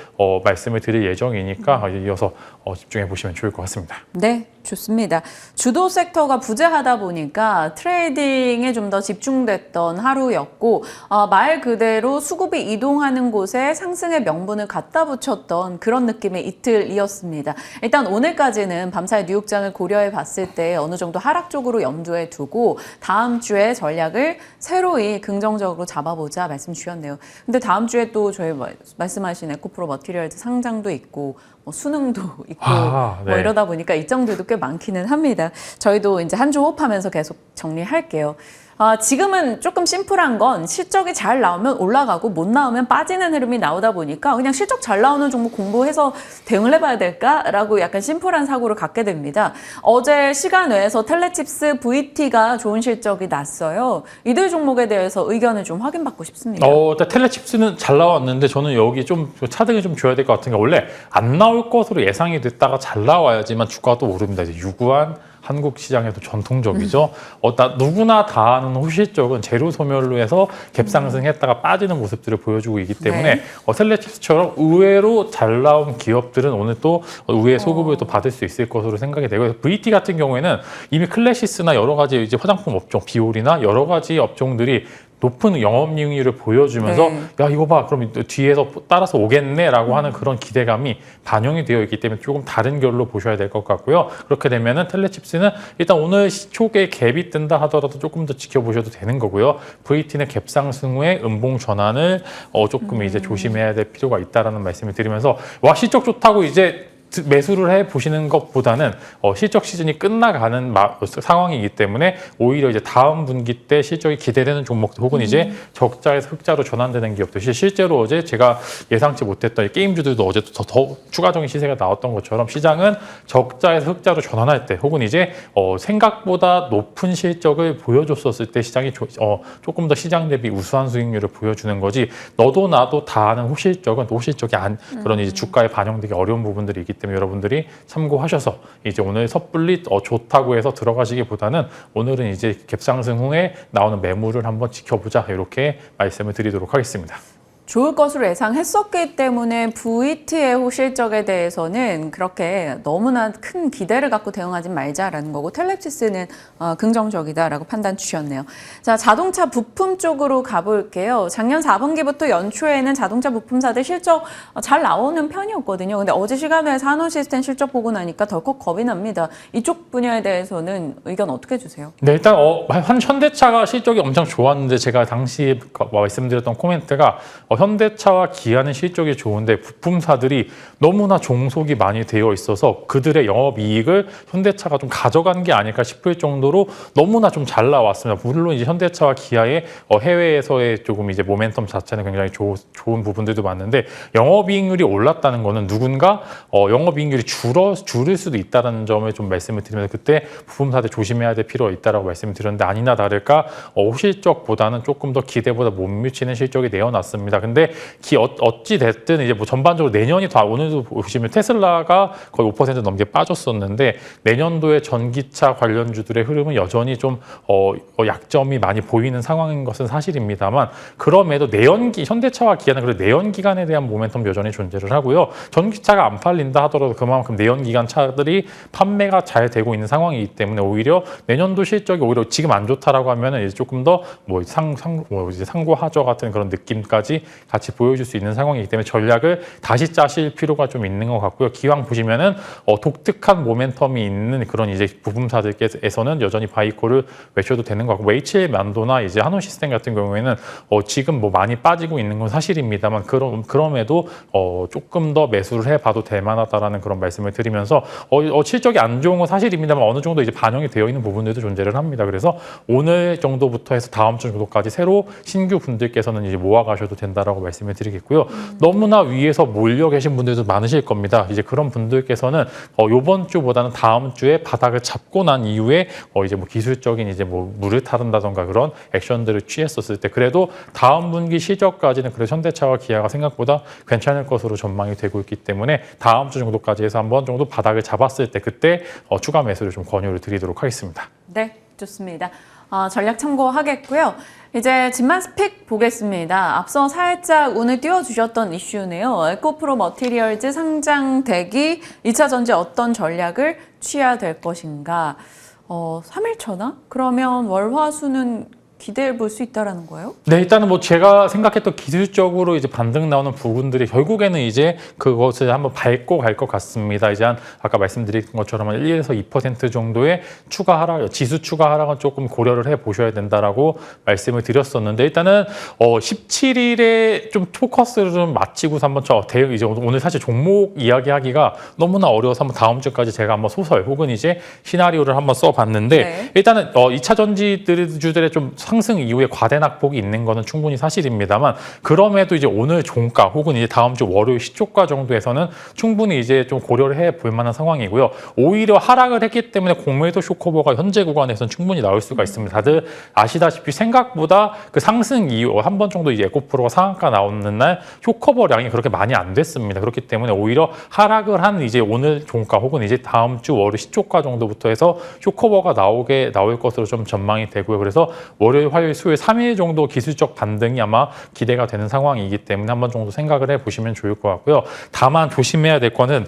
말씀을 드릴 예정이니까 이어서 집중해 보시면 좋을 것 같습니다. 네. 좋습니다. 주도 섹터가 부재하다 보니까 트레이딩에 좀 더 집중됐던 하루였고 말 그대로 수급이 이동하는 곳에 상승의 명분을 갖다 붙였던 그런 느낌의 이틀이었습니다. 일단 오늘까지는 밤사이 뉴욕장을 고려해 봤을 때 어느 정도 하락 쪽으로 염두에 두고 다음 주에 전략을 새로이 긍정적으로 잡아보자 말씀 주셨네요. 근데 다음 주에 또 저희 말씀하신 에코프로 머티리얼즈 상장도 있고 뭐 수능도 있고 네. 뭐 이러다 보니까 일정들도 꽤 많기는 합니다. 저희도 이제 한 주 호흡하면서 계속 정리할게요. 지금은 조금 심플한 건 실적이 잘 나오면 올라가고 못 나오면 빠지는 흐름이 나오다 보니까 그냥 실적 잘 나오는 종목 공부해서 대응을 해봐야 될까라고 약간 심플한 사고를 갖게 됩니다. 어제 시간 외에서 텔레칩스, VT가 좋은 실적이 났어요. 이들 종목에 대해서 의견을 좀 확인받고 싶습니다. 텔레칩스는 잘 나왔는데 저는 여기 좀 차등을 좀 줘야 될 것 같은 게 원래 안 나올 것으로 예상이 됐다가 잘 나와야지만 주가가 또 오릅니다. 이제 유구한 한국 시장에도 전통적이죠. 누구나 다 아는 호실적은 재료 소멸로 해서 갭상승했다가 빠지는 모습들을 보여주고 있기 때문에 텔레칩스처럼 의외로 잘 나온 기업들은 오늘 또 의외의 소급을 또 받을 수 있을 것으로 생각이 되고 VT 같은 경우에는 이미 클래시스나 여러 가지 이제 화장품 업종, 비올이나 여러 가지 업종들이 높은 영업이익률을 보여주면서 야 이거 봐 그럼 뒤에서 따라서 오겠네라고 하는 그런 기대감이 반영이 되어 있기 때문에 조금 다른 결로 보셔야 될 것 같고요. 그렇게 되면은 텔레칩스는 일단 오늘 시초에 갭이 뜬다 하더라도 조금 더 지켜보셔도 되는 거고요. VT는 갭 상승 후에 음봉 전환을 조금 이제 조심해야 될 필요가 있다라는 말씀을 드리면서 와 실적 좋다고 이제 매수를 해 보시는 것보다는 실적 시즌이 끝나가는 상황이기 때문에 오히려 이제 다음 분기 때 실적이 기대되는 종목들 혹은 이제 적자에서 흑자로 전환되는 기업들 실제로 어제 제가 예상치 못했던 게임주들도 어제 더 추가적인 시세가 나왔던 것처럼 시장은 적자에서 흑자로 전환할 때 혹은 이제 생각보다 높은 실적을 보여줬었을 때 시장이 조금 더 시장 대비 우수한 수익률을 보여주는 거지 너도 나도 다 아는 호실적은 호실적이 그런 이제 주가에 반영되기 어려운 부분들이 있기 때문에 여러분들이 참고하셔서 이제 오늘 섣불리 좋다고 해서 들어가시기보다는 오늘은 이제 갭상승 후에 나오는 매물을 한번 지켜보자 이렇게 말씀을 드리도록 하겠습니다. 좋을 것으로 예상했었기 때문에 VT의 호실적에 대해서는 그렇게 너무나 큰 기대를 갖고 대응하지 말자라는 거고 텔레칩스는 긍정적이다라고 판단 주셨네요. 자, 자동차 부품 쪽으로 가볼게요. 작년 4분기부터 연초에는 자동차 부품사들 실적 잘 나오는 편이었거든요. 근데 어제 시간에서 한원시스템 실적 보고 나니까 덜컥 겁이 납니다. 이쪽 분야에 대해서는 의견 어떻게 주세요? 네, 일단 현대차가 실적이 엄청 좋았는데 제가 당시 말씀드렸던 코멘트가 현대차와 기아는 실적이 좋은데 부품사들이 너무나 종속이 많이 되어 있어서 그들의 영업이익을 현대차가 좀 가져간 게 아닐까 싶을 정도로 너무나 좀 잘 나왔습니다. 물론 이제 현대차와 기아의 해외에서의 조금 이제 모멘텀 자체는 굉장히 좋은 부분들도 많은데 영업이익률이 올랐다는 거는 누군가 영업이익률이 줄을 수도 있다는 점을 좀 말씀을 드리면서 그때 부품사들 조심해야 될 필요가 있다라고 말씀을 드렸는데 아니나 다를까 호실적보다는 조금 더 기대보다 못 미치는 실적이 내어놨습니다. 근데 어찌 됐든 이제 뭐 전반적으로 내년이 다 오늘도 보시면 테슬라가 거의 5% 넘게 빠졌었는데 내년도에 전기차 관련주들의 흐름은 여전히 좀 약점이 많이 보이는 상황인 것은 사실입니다만 그럼에도 현대차와 기아는 그래도 내연기관에 대한 모멘텀 여전히 존재를 하고요. 전기차가 안 팔린다 하더라도 그만큼 내연기관 차들이 판매가 잘 되고 있는 상황이기 때문에 오히려 내년도 실적이 오히려 지금 안 좋다라고 하면은 이제 조금 더 이제 상고하저 같은 그런 느낌까지 같이 보여줄 수 있는 상황이기 때문에 전략을 다시 짜실 필요가 좀 있는 것 같고요. 기왕 보시면은 독특한 모멘텀이 있는 그런 이제 부품사들께서는 여전히 바이콜을 외쳐도 되는 것 같고 HL 만도나 이제 한원시스템 같은 경우에는 지금 뭐 많이 빠지고 있는 건 사실입니다만 그럼에도 조금 더 매수를 해봐도 될 만하다라는 그런 말씀을 드리면서 실적이 안 좋은 건 사실입니다만 어느 정도 이제 반영이 되어 있는 부분들도 존재를 합니다. 그래서 오늘 정도부터 해서 다음 주 정도까지 새로 신규 분들께서는 이제 모아가셔도 된다라고 말씀을 드리겠고요. 너무나 위에서 몰려 계신 분들도 많으실 겁니다. 이제 그런 분들께서는 이번 주보다는 다음 주에 바닥을 잡고 난 이후에 이제 뭐 기술적인 이제 뭐 물을 타른다던가 그런 액션들을 취했었을 때 그래도 다음 분기 실적까지는 그래도 현대차와 기아가 생각보다 괜찮을 것으로 전망이 되고 있기 때문에 다음 주 정도까지 해서 한번 정도 바닥을 잡았을 때 그때 추가 매수를 좀 권유를 드리도록 하겠습니다. 네. 좋습니다. 전략 참고하겠고요. 이제 진만스픽 보겠습니다. 앞서 살짝 운을 띄워주셨던 이슈네요. 에코프로 머티리얼즈 상장 대기 2차 전지 어떤 전략을 취해야 될 것인가. 3일차나? 그러면 월화수는 기대해 볼 수 있다라는 거예요? 네, 일단은 뭐 제가 생각했던 기술적으로 이제 반등 나오는 부분들이 결국에는 이제 그것을 한번 밟고 갈 것 같습니다. 이제 아까 말씀드린 것처럼 1에서 2% 정도의 추가 하락, 지수 추가 하락은 조금 고려를 해 보셔야 된다라고 말씀을 드렸었는데 일단은 17일에 좀 포커스를 좀 마치고서 한번 이제 오늘 사실 종목 이야기하기가 너무나 어려워서 한번 다음 주까지 제가 한번 소설 혹은 이제 시나리오를 한번 써봤는데 네. 일단은 2차 전지주들의 좀 상승 이후에 과대 낙폭이 있는 거는 충분히 사실입니다만 그럼에도 이제 오늘 종가 혹은 이제 다음 주 월요일 시초가 정도에서는 충분히 이제 좀 고려를 해 볼 만한 상황이고요. 오히려 하락을 했기 때문에 공매도 쇼커버가 현재 구간에서는 충분히 나올 수가 있습니다. 다들 아시다시피 생각보다 그 상승 이후 한 번 정도 이제 에코프로가 상한가 나오는 날 쇼커버량이 그렇게 많이 안 됐습니다. 그렇기 때문에 오히려 하락을 한 이제 오늘 종가 혹은 이제 다음 주 월요일 시초가 정도부터 해서 쇼커버가 나올 것으로 좀 전망이 되고요. 그래서 월요일, 화요일, 수요일 3일 정도 기술적 반등이 아마 기대가 되는 상황이기 때문에 한 번 정도 생각을 해보시면 좋을 것 같고요. 다만 조심해야 될 거는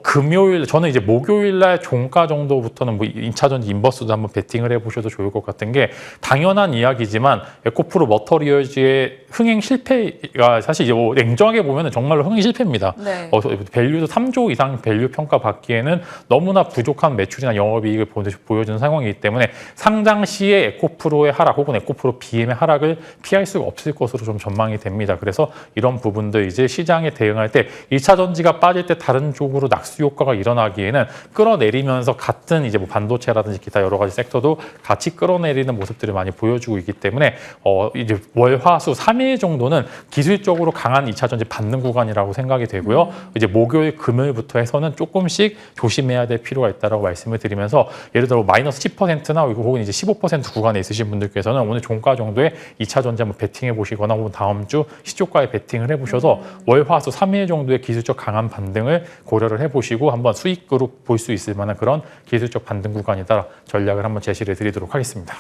금요일, 저는 이제 목요일 날 종가 정도부터는 뭐 2차 전지 인버스도 한번 베팅을 해보셔도 좋을 것 같은 게 당연한 이야기지만 에코프로 머터리얼즈의 흥행 실패가 사실 이제 뭐 냉정하게 보면 정말로 흥행 실패입니다. 네. 밸류도 3조 이상 밸류 평가 받기에는 너무나 부족한 매출이나 영업이익을 보여주는 상황이기 때문에 상장 시에 에코프로의 하락 혹은 에코프로 BM의 하락을 피할 수가 없을 것으로 좀 전망이 됩니다. 그래서 이런 부분들 이제 시장에 대응할 때 2차 전지가 빠질 때 다른 쪽으로 낙수 효과가 일어나기에는 끌어내리면서 같은 이제 뭐 반도체라든지 기타 여러 가지 섹터도 같이 끌어내리는 모습들을 많이 보여주고 있기 때문에 이제 월화수 3일 정도는 기술적으로 강한 2차 전지 받는 구간이라고 생각이 되고요. 이제 목요일 금요일부터 해서는 조금씩 조심해야 될 필요가 있다라고 말씀을 드리면서 예를 들어 마이너스 10%나 혹은 이제 15% 구간에 있으신 분들께서는 오늘 종가 정도의 2차 전지 한번 베팅해 보시거나 혹은 다음 주 시초가에 베팅을 해 보셔서 월화수 3일 정도의 기술적 강한 반등을 고려를 해보시고 한번 수익으로 볼 수 있을 만한 그런 기술적 반등 구간이다 전략을 한번 제시를 드리도록 하겠습니다.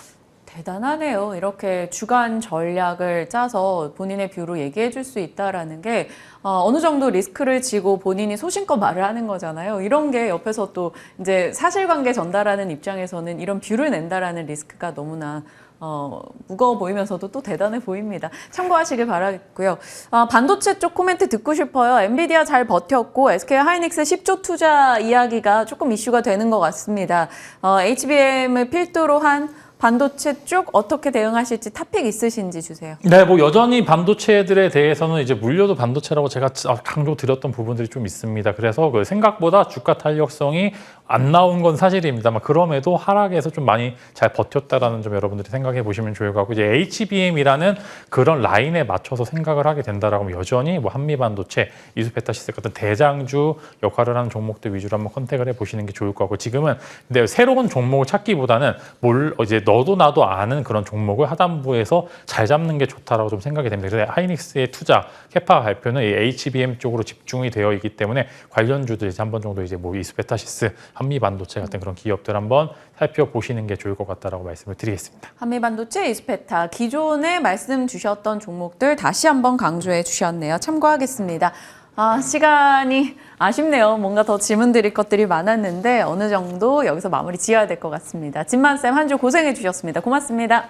대단하네요. 이렇게 주간 전략을 짜서 본인의 뷰로 얘기해 줄 수 있다라는 게 어느 정도 리스크를 지고 본인이 소신껏 말을 하는 거잖아요. 이런 게 옆에서 또 이제 사실관계 전달하는 입장에서는 이런 뷰를 낸다라는 리스크가 너무나 무거워 보이면서도 또 대단해 보입니다. 참고하시길 바라겠고요. 반도체 쪽 코멘트 듣고 싶어요. 엔비디아 잘 버텼고 SK 하이닉스 10조 투자 이야기가 조금 이슈가 되는 것 같습니다. HBM을 필두로 한 반도체 쪽 어떻게 대응하실지 탑픽 있으신지 주세요. 네, 뭐 여전히 반도체들에 대해서는 이제 물려도 반도체라고 제가 강조 드렸던 부분들이 좀 있습니다. 그래서 그 생각보다 주가 탄력성이 안 나온 건 사실입니다만 그럼에도 하락에서 좀 많이 잘 버텼다라는 점 여러분들이 생각해 보시면 좋을 것 같고 이제 HBM이라는 그런 라인에 맞춰서 생각을 하게 된다라고 하면 여전히 뭐 한미반도체, 이수페타시스 같은 대장주 역할을 하는 종목들 위주로 한번 컨택을 해 보시는 게 좋을 것 같고 지금은 근데 새로운 종목을 찾기보다는 이제 너도 나도 아는 그런 종목을 하단부에서 잘 잡는 게 좋다라고 좀 생각이 됩니다. 그래서 하이닉스의 투자 캐파 발표는 이 HBM 쪽으로 집중이 되어 있기 때문에 관련주들 이제 한 번 정도 이제 뭐 이수페타시스, 한미반도체 같은 그런 기업들 한번 살펴보시는 게 좋을 것 같다라고 말씀을 드리겠습니다. 한미반도체, 이수페타 기존에 말씀 주셨던 종목들 다시 한번 강조해 주셨네요. 참고하겠습니다. 시간이 아쉽네요. 뭔가 더 질문 드릴 것들이 많았는데 어느 정도 여기서 마무리 지어야 될 것 같습니다. 진만쌤 한 주 고생해 주셨습니다. 고맙습니다.